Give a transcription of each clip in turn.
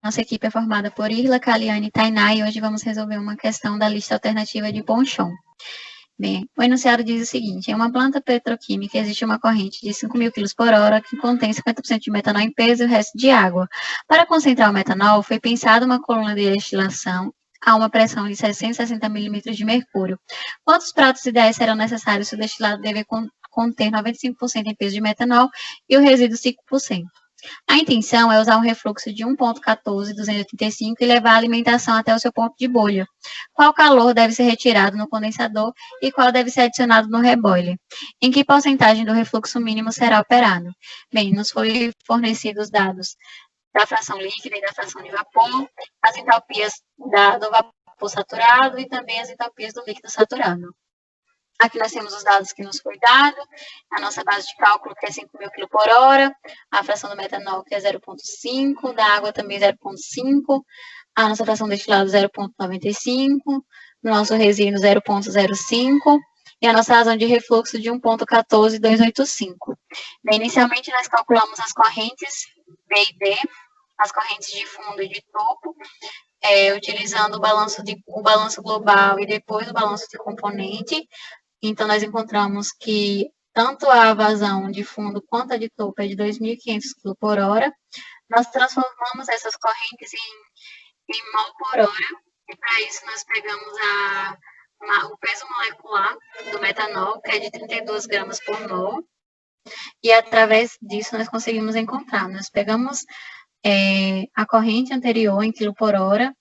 Nossa equipe é formada por Irla, Caliane e Tainá, e hoje vamos resolver uma questão da lista alternativa de Ponchon. Bem, o enunciado diz o seguinte: em uma planta petroquímica existe uma corrente de 5.000 kg por hora que contém 50% de metanol em peso e o resto de água. Para concentrar o metanol, foi pensada uma coluna de destilação a uma pressão de 660 milímetros de mercúrio. Quantos pratos ideais serão necessários se o destilado deve conter 95% em peso de metanol e o resíduo 5%? A intenção é usar um refluxo de 1.14285 e levar a alimentação até o seu ponto de bolha. Qual calor deve ser retirado no condensador e qual deve ser adicionado no reboiler? Em que porcentagem do refluxo mínimo será operado? Bem, nos foi fornecidos os dados da fração líquida e da fração de vapor, as entalpias do vapor saturado e também as entalpias do líquido saturado. Aqui nós temos os dados que nos foi dado, a nossa base de cálculo que é 5.000 kg por hora, a fração do metanol que é 0,5, da água também 0,5, a nossa fração destilada 0,95, o nosso resíduo 0,05 e a nossa razão de refluxo de 1,14285. Bem, inicialmente nós calculamos as correntes B e D, as correntes de fundo e de topo, utilizando o balanço global e depois o balanço de componente. Então, nós encontramos que tanto a vazão de fundo quanto a de topo é de 2.500 kg por hora. Nós transformamos essas correntes em mol por hora, e para isso nós pegamos o peso molecular do metanol, que é de 32 gramas por mol, e através disso nós conseguimos encontrar. Nós pegamos a corrente anterior em quilo por hora,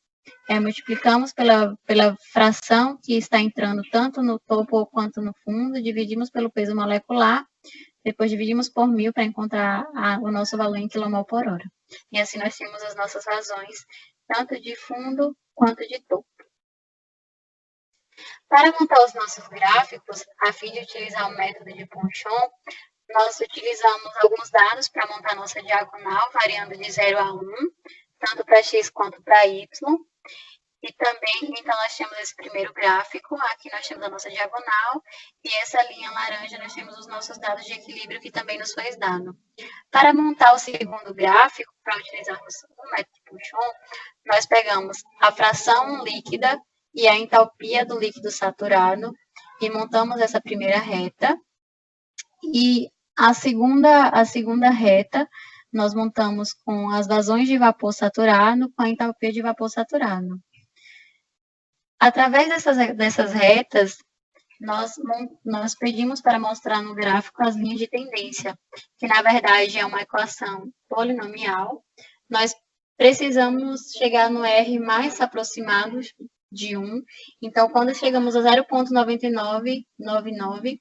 multiplicamos pela fração que está entrando tanto no topo quanto no fundo, dividimos pelo peso molecular, depois dividimos por 1.000 para encontrar o nosso valor em quilomol por hora. E assim nós temos as nossas razões, tanto de fundo quanto de topo. Para montar os nossos gráficos, a fim de utilizar o método de Ponchon, nós utilizamos alguns dados para montar nossa diagonal, variando de 0 a 1, tanto para x quanto para y. E também, então, nós temos esse primeiro gráfico, aqui nós temos a nossa diagonal, e essa linha laranja nós temos os nossos dados de equilíbrio que também nos foi dado. Para montar o segundo gráfico, para utilizarmos o método de Ponchon, nós pegamos a fração líquida e a entalpia do líquido saturado, e montamos essa primeira reta, e a segunda reta, nós montamos com as vazões de vapor saturado, com a entalpia de vapor saturado. Através dessas retas, nós pedimos para mostrar no gráfico as linhas de tendência, que na verdade é uma equação polinomial. Nós precisamos chegar no R mais aproximado de 1. Então, quando chegamos a 0,9999,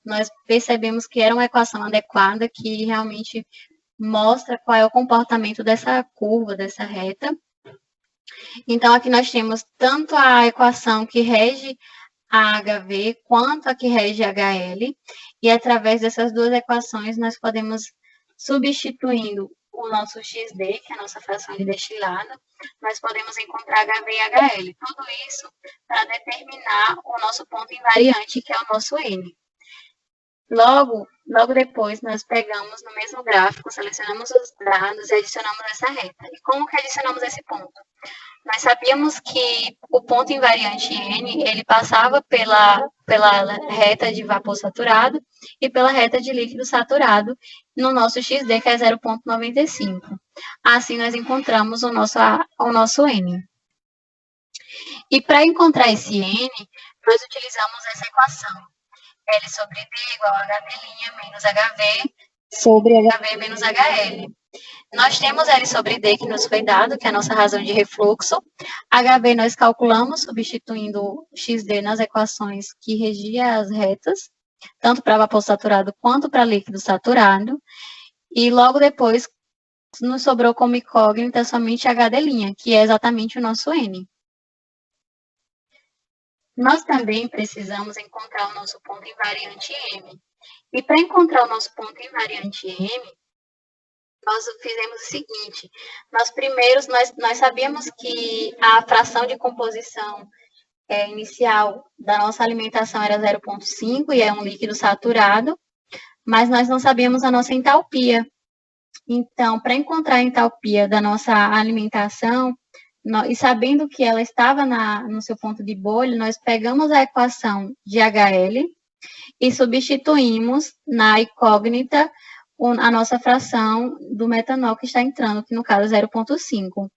nós percebemos que era uma equação adequada, que realmente mostra qual é o comportamento dessa curva, dessa reta. Então, aqui nós temos tanto a equação que rege a HV, quanto a que rege a HL, e através dessas duas equações, nós podemos, substituindo o nosso XD, que é a nossa fração de destilado, nós podemos encontrar HV e HL. Tudo isso para determinar o nosso ponto invariante, que é o nosso N. Logo depois, nós pegamos no mesmo gráfico, selecionamos os dados e adicionamos essa reta. E como que adicionamos esse ponto? Nós sabíamos que o ponto invariante N, ele passava pela reta de vapor saturado e pela reta de líquido saturado no nosso XD, que é 0,95. Assim, nós encontramos o nosso N. E para encontrar esse N, nós utilizamos essa equação. L sobre D igual a HD' menos HV sobre HV menos HL. Nós temos L sobre D que nos foi dado, que é a nossa razão de refluxo. HV nós calculamos substituindo XD nas equações que regia as retas, tanto para vapor saturado quanto para líquido saturado. E logo depois nos sobrou como incógnita somente HD', que é exatamente o nosso N. Nós também precisamos encontrar o nosso ponto invariante M. E para encontrar o nosso ponto invariante M, nós fizemos o seguinte: nós sabíamos que a fração de composição inicial da nossa alimentação era 0,5 e é um líquido saturado, mas nós não sabíamos a nossa entalpia. Então, para encontrar a entalpia da nossa alimentação, e sabendo que ela estava no seu ponto de bolha, nós pegamos a equação de HL e substituímos na incógnita a nossa fração do metanol que está entrando, que no caso é 0,5.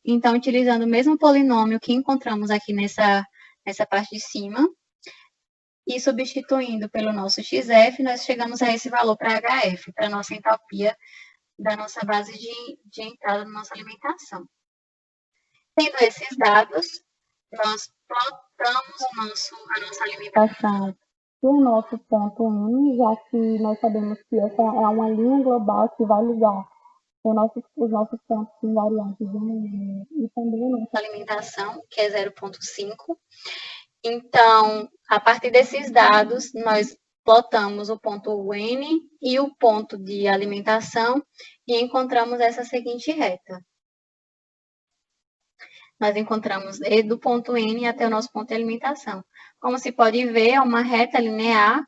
Então, utilizando o mesmo polinômio que encontramos aqui nessa parte de cima, e substituindo pelo nosso XF, nós chegamos a esse valor para HF, para a nossa entalpia da nossa base de entrada da nossa alimentação. Tendo esses dados, nós plotamos a nossa alimentação do nosso ponto N, já que nós sabemos que essa é uma linha global que vai ligar os nossos pontos invariantes e também a nossa alimentação, que é 0,5. Então, a partir desses dados, nós plotamos o ponto N e o ponto de alimentação e encontramos essa seguinte reta. Nós encontramos do ponto N até o nosso ponto de alimentação. Como se pode ver, é uma reta linear,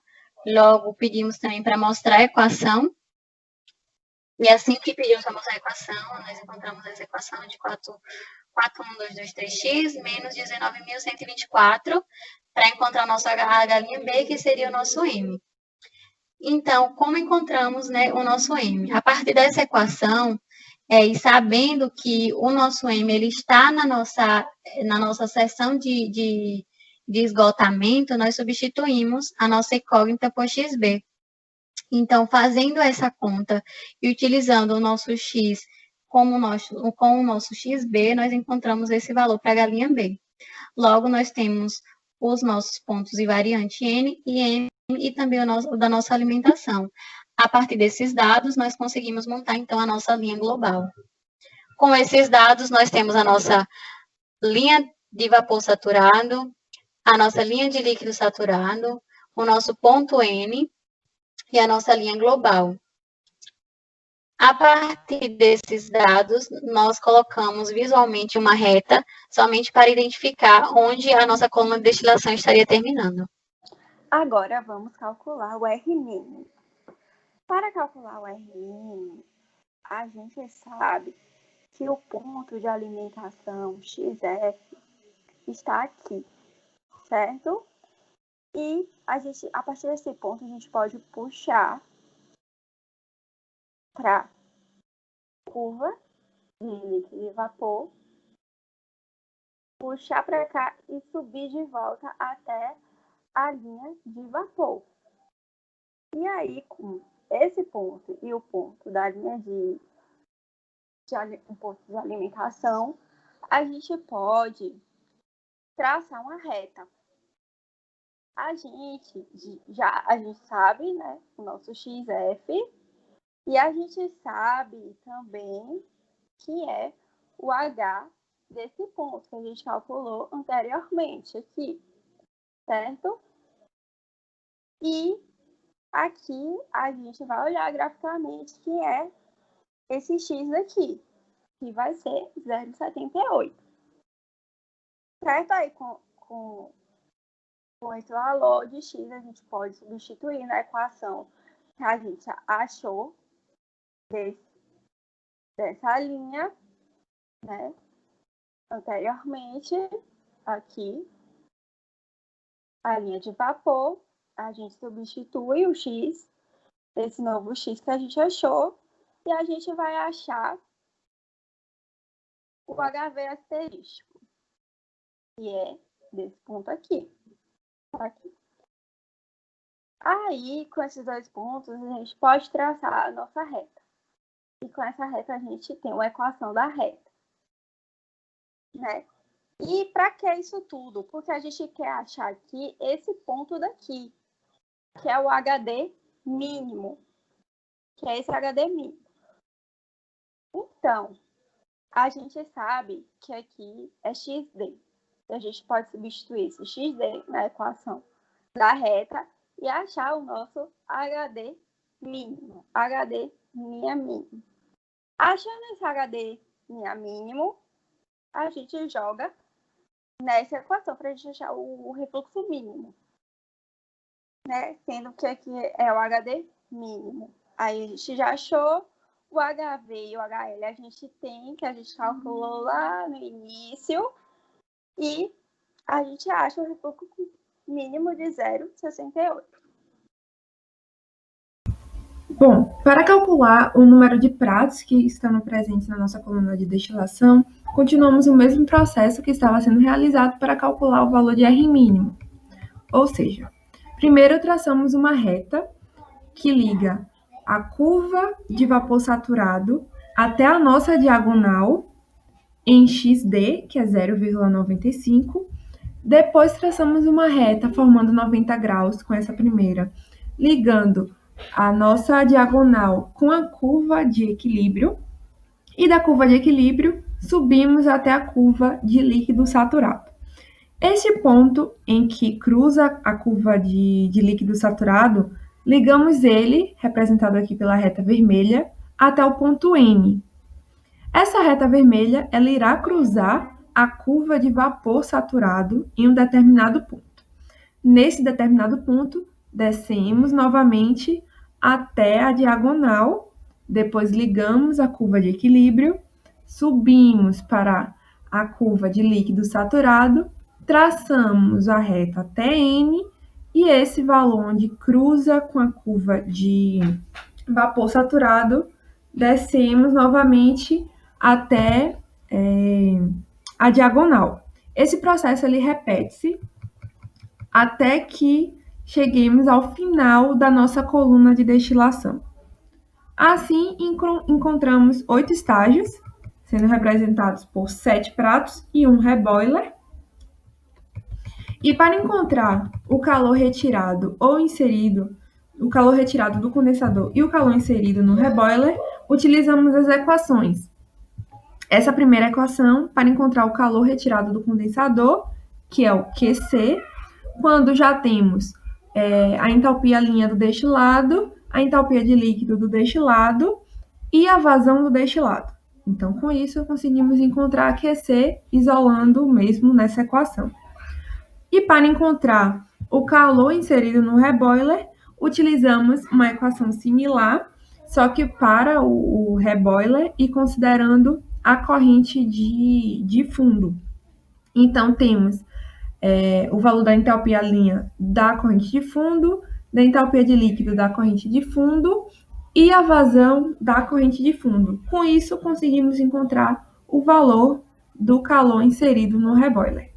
logo pedimos também para mostrar a equação. E assim que pedimos para mostrar a equação, nós encontramos essa equação de 41223x menos 19.124 para encontrar o nosso H' B, que seria o nosso M. Então, como encontramos, né, o nosso M? A partir dessa equação, e sabendo que o nosso M ele está na nossa seção de esgotamento, nós substituímos a nossa incógnita por XB. Então, fazendo essa conta e utilizando o nosso X com o nosso XB, nós encontramos esse valor para a galinha B. Logo, nós temos os nossos pontos invariante N e M e também o da nossa alimentação. A partir desses dados, nós conseguimos montar, então, a nossa linha global. Com esses dados, nós temos a nossa linha de vapor saturado, a nossa linha de líquido saturado, o nosso ponto N e a nossa linha global. A partir desses dados, nós colocamos visualmente uma reta, somente para identificar onde a nossa coluna de destilação estaria terminando. Agora, vamos calcular o R-mínimo. Para calcular o R-mínimo, a gente sabe que o ponto de alimentação XF está aqui, certo? E a partir desse ponto, a gente pode puxar para curva de líquido e vapor, puxar para cá e subir de volta até a linha de vapor. E aí, com esse ponto e o ponto da linha de alimentação, a gente pode traçar uma reta. A gente sabe, né, o nosso XF, e a gente sabe também que é o H desse ponto que a gente calculou anteriormente aqui, certo? E aqui a gente vai olhar graficamente que é esse X aqui, que vai ser 0,78. Certo? Aí com esse valor de X a gente pode substituir na equação que a gente achou dessa linha, né? Anteriormente, aqui, a linha de vapor, a gente substitui o X, esse novo X que a gente achou, e a gente vai achar o HV asterístico, que é desse ponto aqui. Aqui. Aí, com esses dois pontos, a gente pode traçar a nossa reta. E com essa reta, a gente tem uma equação da reta, né? E para que isso tudo? Porque a gente quer achar aqui esse ponto daqui, que é o HD mínimo, que é esse HD mínimo. Então, a gente sabe que aqui é XD. A gente pode substituir esse XD na equação da reta e achar o nosso HD mínimo. HD minha mínimo. Achando esse HD minha mínimo, a gente joga nessa equação para a gente achar o refluxo mínimo, né? Sendo que aqui é o HD mínimo. Aí a gente já achou O HV e o HL a gente tem, que a gente calculou lá no início, e a gente acha o refluxo mínimo de 0,68. Bom, para calcular o número de pratos que estão presentes na nossa coluna de destilação, continuamos o mesmo processo que estava sendo realizado para calcular o valor de R mínimo. Ou seja, primeiro traçamos uma reta que liga a curva de vapor saturado até a nossa diagonal em XD, que é 0,95. Depois traçamos uma reta formando 90 graus com essa primeira, ligando a nossa diagonal com a curva de equilíbrio. E da curva de equilíbrio, subimos até a curva de líquido saturado. Este ponto em que cruza a curva de líquido saturado, ligamos ele, representado aqui pela reta vermelha, até o ponto N. Essa reta vermelha, ela irá cruzar a curva de vapor saturado em um determinado ponto. Nesse determinado ponto, descemos novamente até a diagonal, depois ligamos a curva de equilíbrio, subimos para a curva de líquido saturado, traçamos a reta até N, e esse valor onde cruza com a curva de vapor saturado, descemos novamente até a diagonal. Esse processo ele repete-se até que cheguemos ao final da nossa coluna de destilação. Assim, encontramos 8 estágios, sendo representados por 7 pratos e um reboiler. E para encontrar o calor retirado ou inserido, o calor retirado do condensador e o calor inserido no reboiler, utilizamos as equações. Essa primeira equação para encontrar o calor retirado do condensador, que é o QC, quando já temos a entalpia linha do destilado, a entalpia de líquido do destilado e a vazão do destilado. Então, com isso, conseguimos encontrar a QC isolando mesmo nessa equação. E para encontrar o calor inserido no reboiler, utilizamos uma equação similar, só que para o reboiler e considerando a corrente de fundo. Então, temos o valor da entalpia linha da corrente de fundo, da entalpia de líquido da corrente de fundo e a vazão da corrente de fundo. Com isso, conseguimos encontrar o valor do calor inserido no reboiler.